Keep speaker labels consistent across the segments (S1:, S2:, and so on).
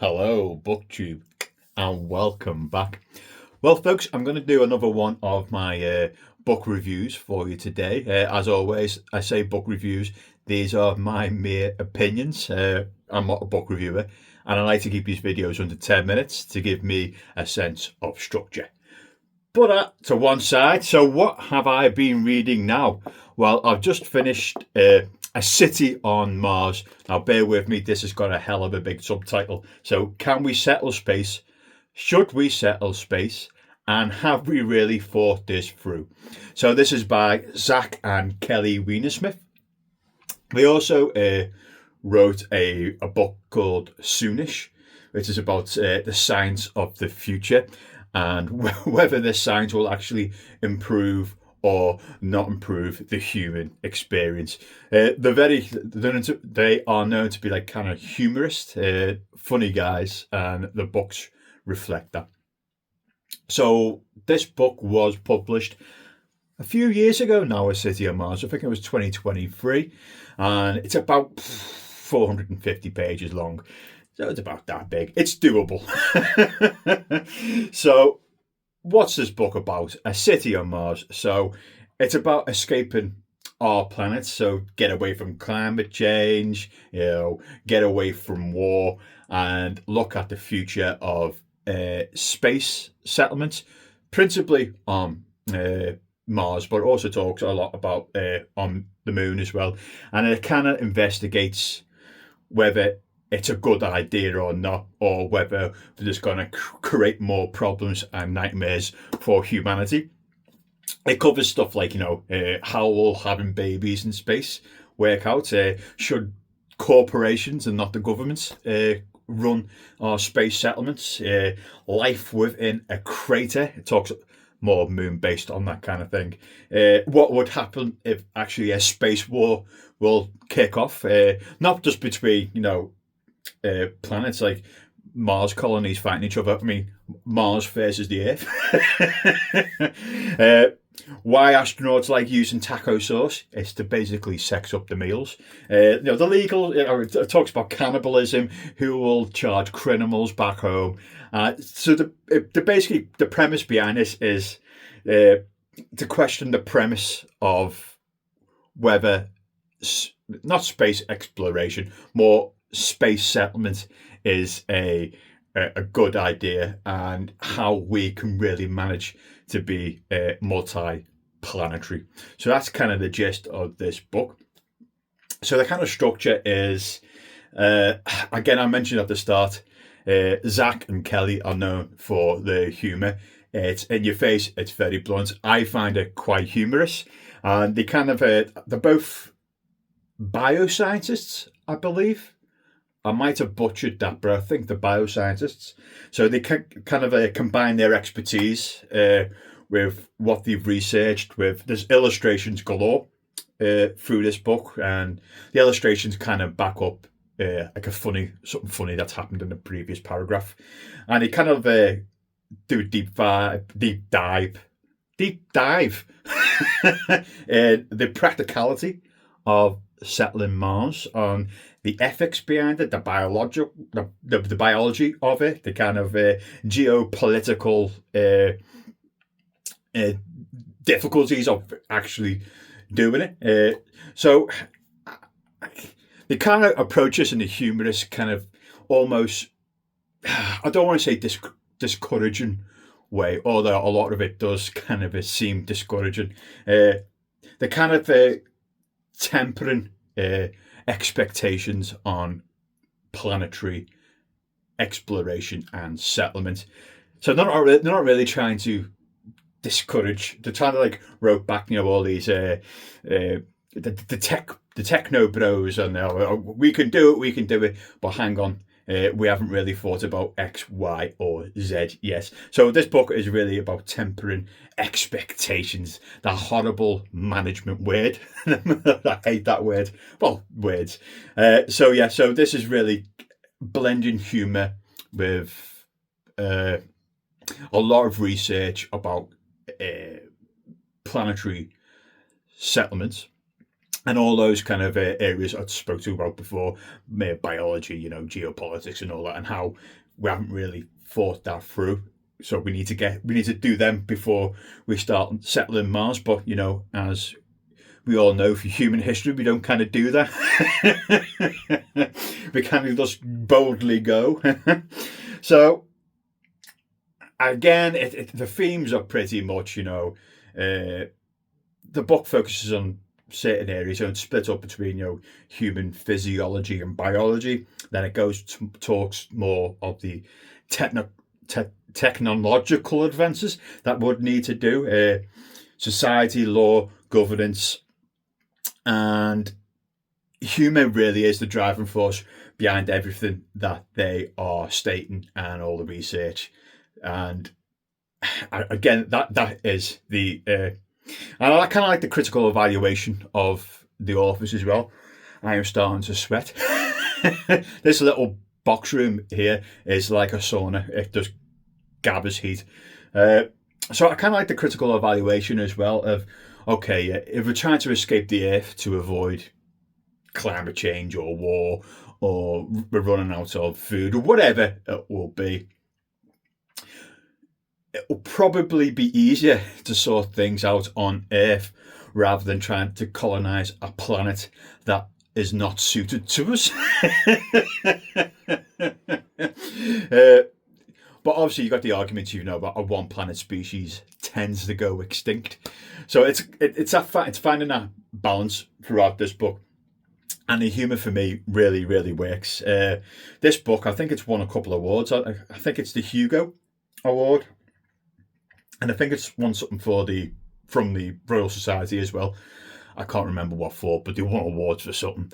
S1: Hello, BookTube, and welcome back. Well, folks, I'm going to do another one of my book reviews for you today. As always, I say book reviews. These are my mere opinions. I'm not a book reviewer, and I like to keep these videos under 10 minutes to give me a sense of structure. Put that to one side. So what have I been reading now? Well, I've just finished A City on Mars. Now, bear with me, this has got a hell of a big subtitle. So, can we settle space? Should we settle space? And have we really thought this through? So, this is by Zach and Kelly Weinersmith. They also wrote a book called Soonish, which is about the science of the future and whether this science will actually improve or not improve the human experience. They are known to be like kind of humorist, funny guys, and the books reflect that. So this book was published a few years ago now, A City on Mars. I think it was 2023, and it's about 450 pages long. So it's about that big. It's doable. So what's this book about? A City on Mars. So it's about escaping our planet. So get away from climate change, get away from war, and look at the future of space settlements, principally on Mars, but also talks a lot about on the moon as well. And it kind of investigates whether it's a good idea or not, or whether they're just going to create more problems and nightmares for humanity. It covers stuff like, how will having babies in space work out? Should corporations and not the governments run our space settlements? Life within a crater. It talks more moon based on that kind of thing. What would happen if actually a space war will kick off? Not just between, planets like Mars colonies fighting each other. I mean, Mars versus the Earth. Why astronauts like using taco sauce? It's to basically sex up the meals. The legal, it talks about cannibalism, who will charge criminals back home. So basically the premise behind this is to question the premise of whether not space exploration, more space settlement is a good idea, and how we can really manage to be multi-planetary. So that's kind of the gist of this book. So the kind of structure is, again, I mentioned at the start, Zach and Kelly are known for their humour. It's in your face, it's very blunt. I find it quite humorous. And they kind of, they're both bioscientists, I believe. I might have butchered that, but I think the bioscientists. So they can kind of combine their expertise with what they've researched. There's illustrations galore through this book, and the illustrations kind of back up like something funny that's happened in the previous paragraph, and they kind of do a deep dive, the practicality of settling Mars, on the ethics behind it, the biology of it, the kind of geopolitical difficulties of actually doing it. So they kind of approach us in a humorous kind of almost, I don't want to say discouraging way, although a lot of it does kind of seem discouraging. They're kind of tempering expectations on planetary exploration and settlement. So they're not really trying to discourage. They're trying to like rope back, all these the techno bros, and we can do it. But hang on, we haven't really thought about X, Y, or Z yet. So this book is really about tempering expectations. That horrible management word. I hate that word. Well, words. So this is really blending humour with a lot of research about planetary settlements. and all those kind of areas I spoke to about before, biology, geopolitics and all that, and how we haven't really thought that through. So we need to do them before we start settling Mars. But as we all know from human history, we don't kind of do that. We kind of just boldly go. So again, the themes are pretty much, the book focuses on certain areas, so it's split up between human physiology and biology. Then it talks more of the technological advances that would need to do, society, law, governance, and human really is the driving force behind everything that they are stating and all the research. And again, that is the and I kind of like the critical evaluation of the authors as well. I am starting to sweat. This little box room here is like a sauna. It just gathers heat. So I kind of like the critical evaluation as well of, okay, if we're trying to escape the Earth to avoid climate change or war, or we're running out of food or whatever it will be, it will probably be easier to sort things out on Earth rather than trying to colonize a planet that is not suited to us. But obviously you got the argument, about a one planet species tends to go extinct. So it's finding that balance throughout this book. And the humour for me really, really works. This book, I think it's won a couple of awards. I think it's the Hugo Award. And I think it's won something from the Royal Society as well. I can't remember what for, but they won awards for something.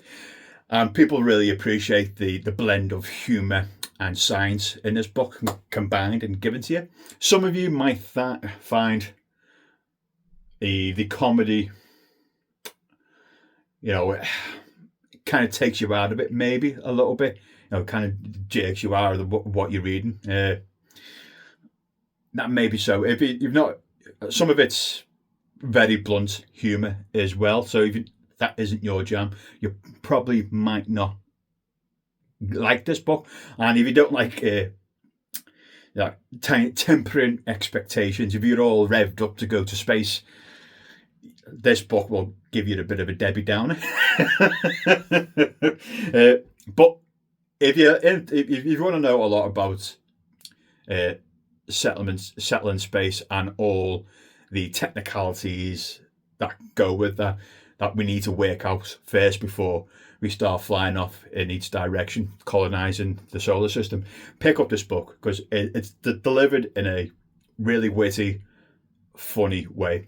S1: And people really appreciate the blend of humour and science in this book combined and given to you. Some of you might find the comedy, kind of takes you out of it, maybe a little bit. Kind of jerks you out of what you're reading. That may be so. If you've not, some of it's very blunt humour as well. So if that isn't your jam, you probably might not like this book. And if you don't like tempering expectations, if you're all revved up to go to space, this book will give you a bit of a Debbie Downer. But if you want to know a lot about settling space and all the technicalities that go with that we need to work out first before we start flying off in each direction, colonizing the solar system, pick up this book, because it's delivered in a really witty, funny way.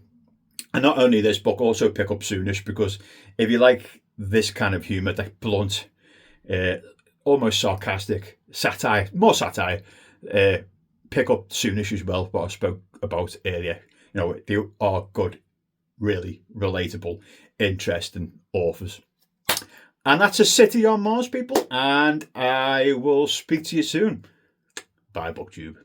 S1: And not only this book, also pick up Soonish, because if you like this kind of humour, that blunt, almost sarcastic more satire, pick up Soonish as well, what I spoke about earlier. They are good, really relatable, interesting authors. And that's A City on Mars, people. And I will speak to you soon. Bye, BookTube.